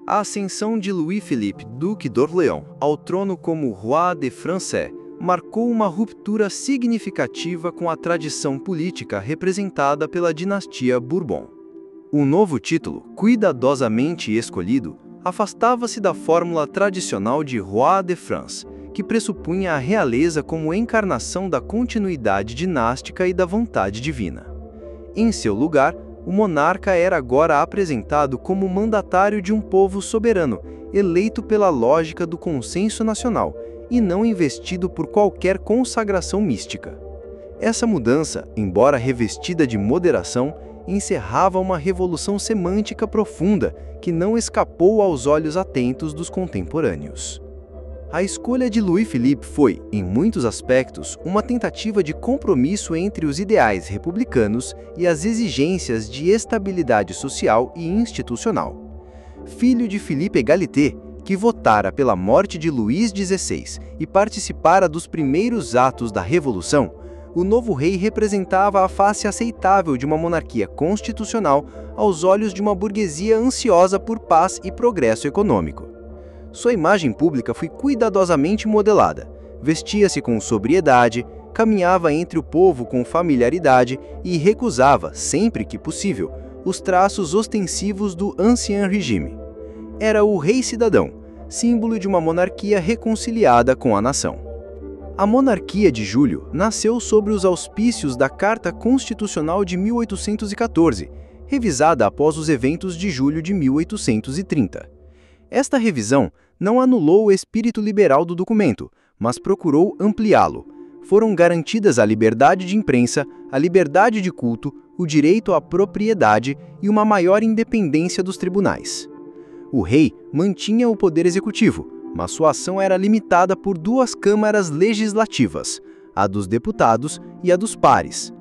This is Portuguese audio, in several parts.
A ascensão de Louis-Philippe, Duque d'Orléans, ao trono como Roi de France, marcou uma ruptura significativa com a tradição política representada pela dinastia Bourbon. O novo título, cuidadosamente escolhido, afastava-se da fórmula tradicional de Roi de France, que pressupunha a realeza como encarnação da continuidade dinástica e da vontade divina. Em seu lugar, o monarca era agora apresentado como mandatário de um povo soberano, eleito pela lógica do consenso nacional, e não investido por qualquer consagração mística. Essa mudança, embora revestida de moderação, encerrava uma revolução semântica profunda que não escapou aos olhos atentos dos contemporâneos. A escolha de Louis-Philippe foi, em muitos aspectos, uma tentativa de compromisso entre os ideais republicanos e as exigências de estabilidade social e institucional. Filho de Philippe Égalité, que votara pela morte de Luís XVI e participara dos primeiros atos da Revolução, o novo rei representava a face aceitável de uma monarquia constitucional aos olhos de uma burguesia ansiosa por paz e progresso econômico. Sua imagem pública foi cuidadosamente modelada, vestia-se com sobriedade, caminhava entre o povo com familiaridade e recusava, sempre que possível, os traços ostensivos do Ancien Régime. Era o rei cidadão, símbolo de uma monarquia reconciliada com a nação. A monarquia de Júlio nasceu sob os auspícios da Carta Constitucional de 1814, revisada após os eventos de julho de 1830. Esta revisão não anulou o espírito liberal do documento, mas procurou ampliá-lo. Foram garantidas a liberdade de imprensa, a liberdade de culto, o direito à propriedade e uma maior independência dos tribunais. O rei mantinha o poder executivo, mas sua ação era limitada por duas câmaras legislativas, a dos deputados e a dos pares.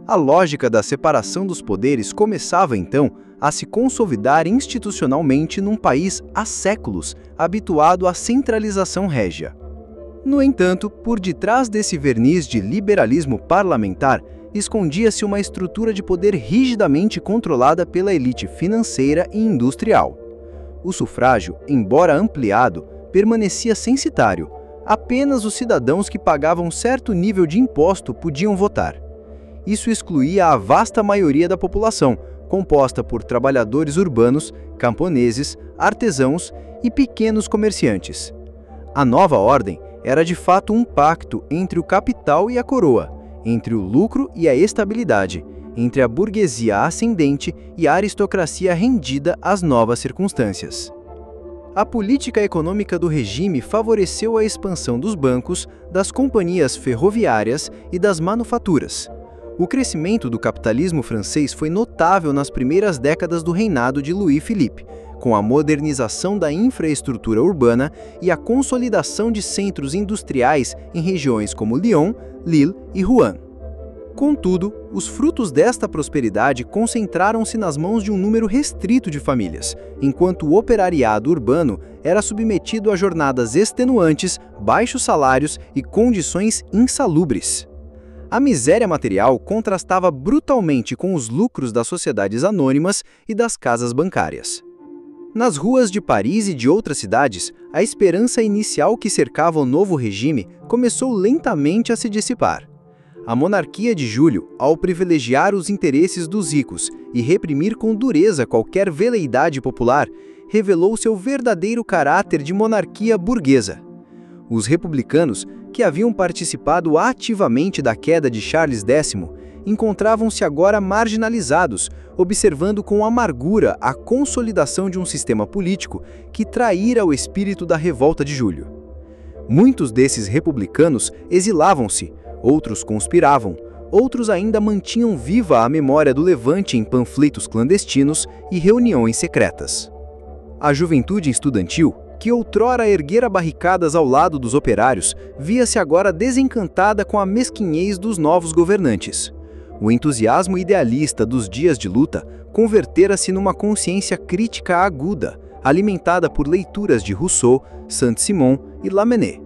A lógica da separação dos poderes começava, então, a se consolidar institucionalmente num país há séculos habituado à centralização régia. No entanto, por detrás desse verniz de liberalismo parlamentar, escondia-se uma estrutura de poder rigidamente controlada pela elite financeira e industrial. O sufrágio, embora ampliado, permanecia censitário. Apenas os cidadãos que pagavam certo nível de imposto podiam votar. Isso excluía a vasta maioria da população, composta por trabalhadores urbanos, camponeses, artesãos e pequenos comerciantes. A nova ordem era de fato um pacto entre o capital e a coroa, entre o lucro e a estabilidade, entre a burguesia ascendente e a aristocracia rendida às novas circunstâncias. A política econômica do regime favoreceu a expansão dos bancos, das companhias ferroviárias e das manufaturas. O crescimento do capitalismo francês foi notável nas primeiras décadas do reinado de Louis-Philippe, com a modernização da infraestrutura urbana e a consolidação de centros industriais em regiões como Lyon, Lille e Rouen. Contudo, os frutos desta prosperidade concentraram-se nas mãos de um número restrito de famílias, enquanto o operariado urbano era submetido a jornadas extenuantes, baixos salários e condições insalubres. A miséria material contrastava brutalmente com os lucros das sociedades anônimas e das casas bancárias. Nas ruas de Paris e de outras cidades, a esperança inicial que cercava o novo regime começou lentamente a se dissipar. A monarquia de Júlio, ao privilegiar os interesses dos ricos e reprimir com dureza qualquer veleidade popular, revelou seu verdadeiro caráter de monarquia burguesa. Os republicanos, que haviam participado ativamente da queda de Charles X, encontravam-se agora marginalizados, observando com amargura a consolidação de um sistema político que traíra o espírito da revolta de Júlio. Muitos desses republicanos exilavam-se, outros conspiravam, outros ainda mantinham viva a memória do levante em panfletos clandestinos e reuniões secretas. A juventude estudantil, que outrora erguera barricadas ao lado dos operários, via-se agora desencantada com a mesquinhez dos novos governantes. O entusiasmo idealista dos dias de luta convertera-se numa consciência crítica aguda, alimentada por leituras de Rousseau, Saint-Simon e Lamennais.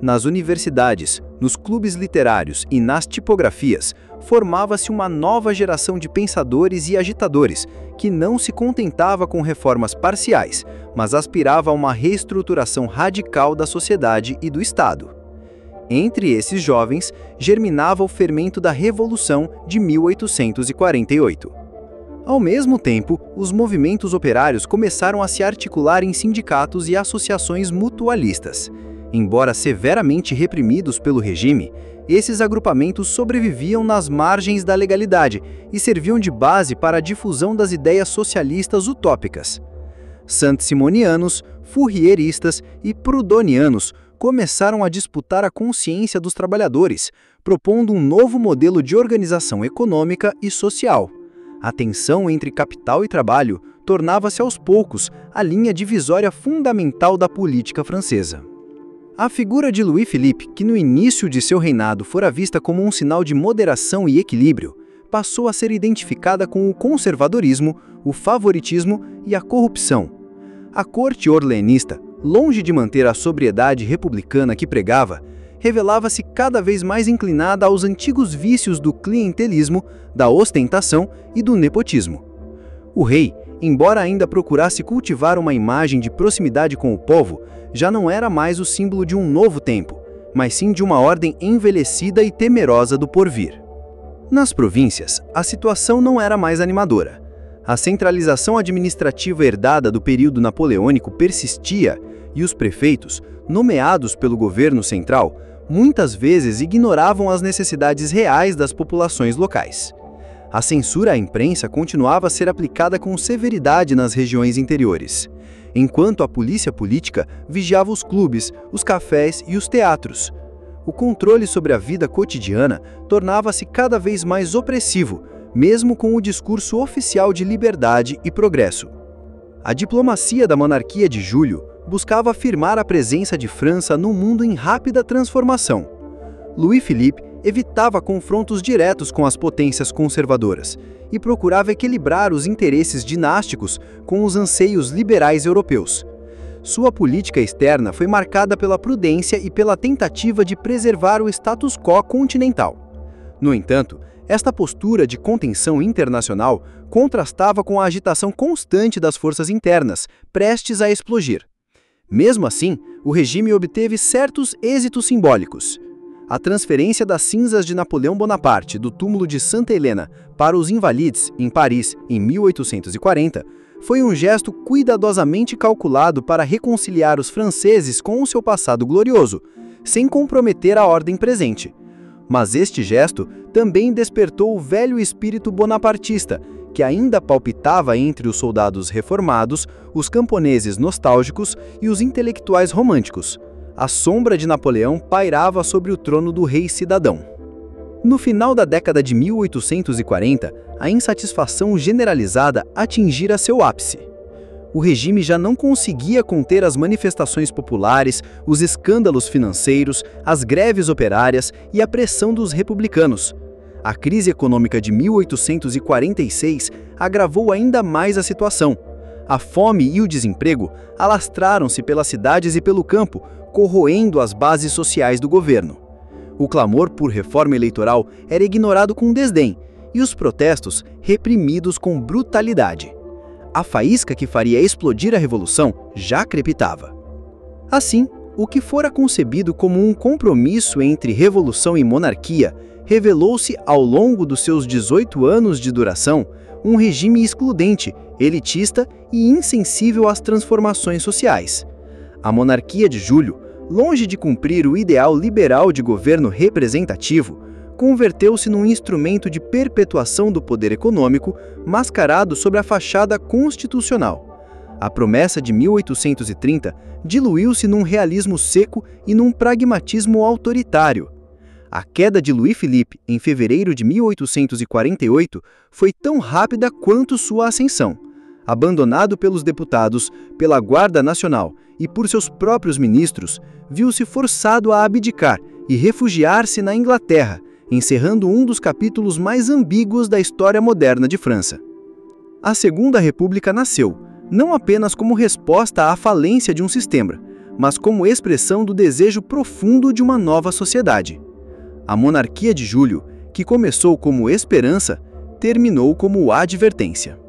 Nas universidades, nos clubes literários e nas tipografias, formava-se uma nova geração de pensadores e agitadores que não se contentava com reformas parciais, mas aspirava a uma reestruturação radical da sociedade e do Estado. Entre esses jovens, germinava o fermento da Revolução de 1848. Ao mesmo tempo, os movimentos operários começaram a se articular em sindicatos e associações mutualistas. Embora severamente reprimidos pelo regime, esses agrupamentos sobreviviam nas margens da legalidade e serviam de base para a difusão das ideias socialistas utópicas. Saint-Simonianos, Fourieristas e Proudhonianos começaram a disputar a consciência dos trabalhadores, propondo um novo modelo de organização econômica e social. A tensão entre capital e trabalho tornava-se aos poucos a linha divisória fundamental da política francesa. A figura de Louis-Philippe, que no início de seu reinado fora vista como um sinal de moderação e equilíbrio, passou a ser identificada com o conservadorismo, o favoritismo e a corrupção. A corte orleanista, longe de manter a sobriedade republicana que pregava, revelava-se cada vez mais inclinada aos antigos vícios do clientelismo, da ostentação e do nepotismo. O rei, embora ainda procurasse cultivar uma imagem de proximidade com o povo, já não era mais o símbolo de um novo tempo, mas sim de uma ordem envelhecida e temerosa do porvir. Nas províncias, a situação não era mais animadora. A centralização administrativa herdada do período napoleônico persistia e os prefeitos, nomeados pelo governo central, muitas vezes ignoravam as necessidades reais das populações locais. A censura à imprensa continuava a ser aplicada com severidade nas regiões interiores, enquanto a polícia política vigiava os clubes, os cafés e os teatros. O controle sobre a vida cotidiana tornava-se cada vez mais opressivo, mesmo com o discurso oficial de liberdade e progresso. A diplomacia da monarquia de Júlio buscava afirmar a presença de França no mundo em rápida transformação. Louis-Philippe evitava confrontos diretos com as potências conservadoras e procurava equilibrar os interesses dinásticos com os anseios liberais europeus. Sua política externa foi marcada pela prudência e pela tentativa de preservar o status quo continental. No entanto, esta postura de contenção internacional contrastava com a agitação constante das forças internas, prestes a explodir. Mesmo assim, o regime obteve certos êxitos simbólicos. A transferência das cinzas de Napoleão Bonaparte do túmulo de Santa Helena para os Invalides, em Paris, em 1840, foi um gesto cuidadosamente calculado para reconciliar os franceses com o seu passado glorioso, sem comprometer a ordem presente. Mas este gesto também despertou o velho espírito bonapartista, que ainda palpitava entre os soldados reformados, os camponeses nostálgicos e os intelectuais românticos. A sombra de Napoleão pairava sobre o trono do rei cidadão. No final da década de 1840, a insatisfação generalizada atingira seu ápice. O regime já não conseguia conter as manifestações populares, os escândalos financeiros, as greves operárias e a pressão dos republicanos. A crise econômica de 1846 agravou ainda mais a situação. A fome e o desemprego alastraram-se pelas cidades e pelo campo, corroendo as bases sociais do governo. O clamor por reforma eleitoral era ignorado com desdém e os protestos reprimidos com brutalidade. A faísca que faria explodir a revolução já crepitava. Assim, o que fora concebido como um compromisso entre revolução e monarquia revelou-se, ao longo dos seus 18 anos de duração, um regime excludente, elitista e insensível às transformações sociais. A monarquia de Júlio, longe de cumprir o ideal liberal de governo representativo, converteu-se num instrumento de perpetuação do poder econômico, mascarado sob a fachada constitucional. A promessa de 1830 diluiu-se num realismo seco e num pragmatismo autoritário. A queda de Louis-Philippe em fevereiro de 1848 foi tão rápida quanto sua ascensão. Abandonado pelos deputados, pela Guarda Nacional e por seus próprios ministros, viu-se forçado a abdicar e refugiar-se na Inglaterra, encerrando um dos capítulos mais ambíguos da história moderna de França. A Segunda República nasceu, não apenas como resposta à falência de um sistema, mas como expressão do desejo profundo de uma nova sociedade. A monarquia de Júlio, que começou como esperança, terminou como advertência.